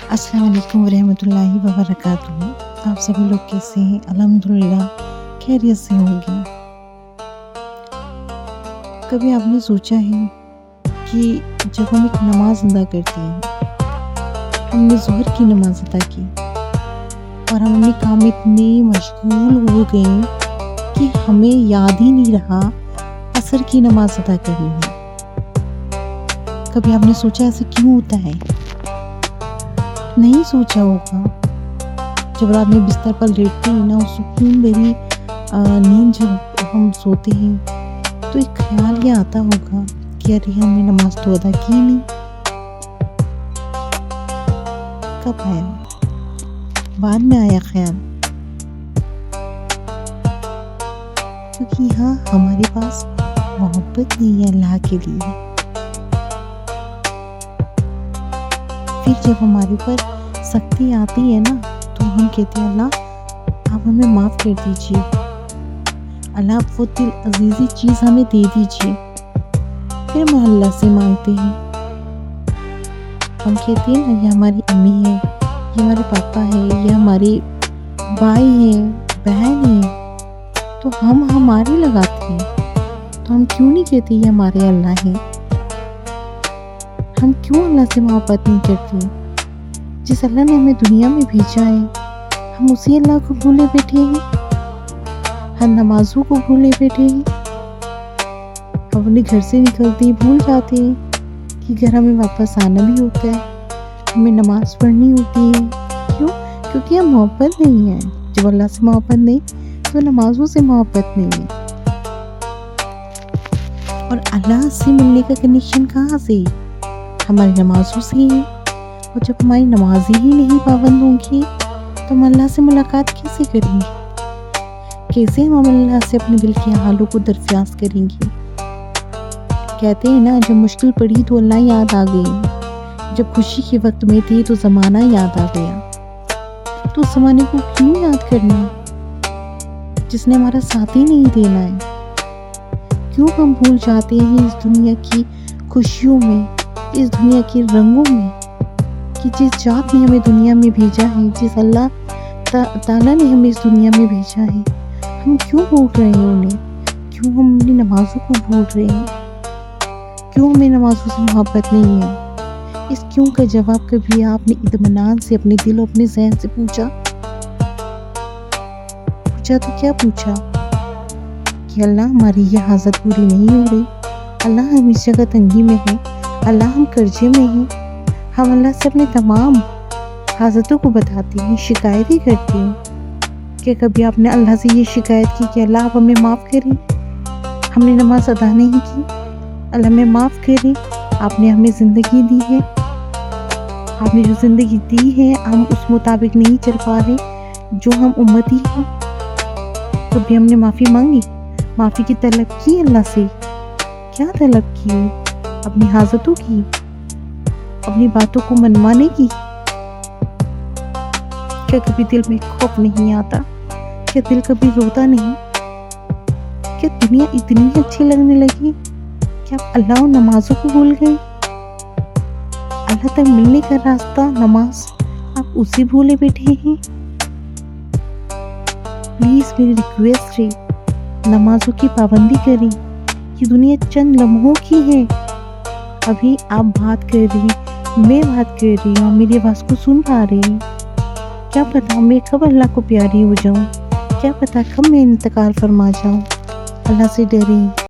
अस्सलाम वालेकुम रहमतुल्लाहि व बरकातुहू। आप सभी लोग कैसे हैं? अल्हम्दुलिल्लाह खैरियत से होंगे। कभी आपने सोचा है कि जब हम एक नमाज अदा करते हैं, हमने ज़ोहर की नमाज अदा की और हम अपने काम में इतने मशगूल हो गए कि हमें याद ही नहीं रहा असर की नमाज अदा करनी है। कभी आपने सोचा ऐसा क्यों होता है? नहीं सोचा होगा। जब रात में बिस्तर पर लेटते हैं ना, सुकून भरी नींद जब हम सोते हैं तो एक ख्याल ये आता होगा कि अरे हमने नमाज तो अदा की नहीं। कब आया? बाद में आया ख्याल, क्योंकि यहाँ हमारे पास मोहब्बत नहीं है अल्लाह के लिए। फिर जब हमारे ऊपर सख्ती आती है ना, तो हम कहते हैं अल्लाह आप हमें माफ़ कर दीजिए, अल्लाह आप वो दिल अजीज़ी चीज़ हमें दे दीजिए। फिर हम अल्लाह से मांगते हैं। हम कहते हैं ना, ये हमारी अम्मी है, ये हमारे पापा है, ये हमारे भाई हैं, बहन हैं, तो हम हमारे लगाते हैं। तो हम क्यों नहीं कहते ये हमारे अल्लाह हैं? हम क्यों अल्लाह से मोहब्बत नहीं करते? जिस अल्लाह ने हमें दुनिया में भेजा है, हम उसी अल्लाह को भूले बैठे हैं। हर नमाजों को भूले बैठे हैं। हम अपने घर से निकलते ही भूल जाते हैं कि घर हमें वापस आना भी होता है, हमें नमाज पढ़नी होती है। क्यों? क्योंकि हम मोहब्बत नहीं है। जब अल्लाह से मोहब्बत नहीं तो नमाजों से मोहब्बत नहीं है। और अल्लाह से मिलने का कनेक्शन कहाँ से? हमारी नमाजों से ही। और जब हमारी नमाज़ें ही नहीं पाबंद होंगी तो हम अल्लाह से मुलाकात कैसे करेंगे? कैसे हम अल्लाह से अपने दिल के हालों को दरख्वास्त करेंगे? कहते हैं ना, जब मुश्किल पड़ी तो अल्लाह याद आ गई, जब खुशी के वक्त में थे तो ज़माना याद आ गया। तो उस ज़माने को क्यों याद करना जिसने हमारा साथ ही नहीं देना है? क्यों हम भूल जाते हैं इस दुनिया की खुशियों में, इस दुनिया के रंगों में, कि जिस जात ने हमें दुनिया में भेजा है, जिस अल्लाह ताला ने हमें इस दुनिया में भेजा है, हम क्यों भूल रहे हैं उन्हें? क्यों हम अपनी नमाजों को भूल रहे हैं? क्यों हमें नमाजों से मोहब्बत नहीं है? इस क्यों का जवाब कभी आपने इत्मीनान से अपने दिल और अपने ज़हन से पूछा तो क्या पूछा कि अल्लाह हमारी ये हाजत पूरी नहीं हो रही, अल्लाह हम इस जगह तंगी में हैं, अल्लाह हम कर्जे में हैं। हम अल्लाह से अपने तमाम हाजतों को बताते हैं, शिकायतें करते हैं। क्या कभी आपने अल्लाह से ये शिकायत की कि अल्लाह आप हमें माफ़ करें, हमने नमाज अदा नहीं की, अल्लाह हमें माफ़ करें, आपने हमें ज़िंदगी दी है, आपने जो ज़िंदगी दी है हम उस मुताबिक नहीं चल पा रहे जो हम उम्मती हैं। कभी हमने माफ़ी मांगी, माफ़ी की तलब की अल्लाह से? क्या तलब की? अपनी हाजतों की, अपनी बातों को मनवाने की? क्या कभी दिल में खौफ नहीं आता? क्या दिल कभी रोता नहीं? क्या दुनिया इतनी अच्छी लगने लगी कि आप अल्लाह और नमाजों को भूल गए? अल्लाह तक मिलने का रास्ता नमाज, आप उसे भूले बैठे हैं। प्लीज़ मेरी रिक्वेस्ट है, नमाजों की पाबंदी करें। ये दुनिया चंद लम्हों की है। अभी आप बात कर रही हैं, मैं बात कर रही हूँ, मेरी आवाज़ को सुन पा रहे हैं। क्या पता मैं कब अल्लाह को प्यारी हो जाऊँ, क्या पता कब मैं इंतकाल फरमा जाऊँ। अल्लाह से डरें।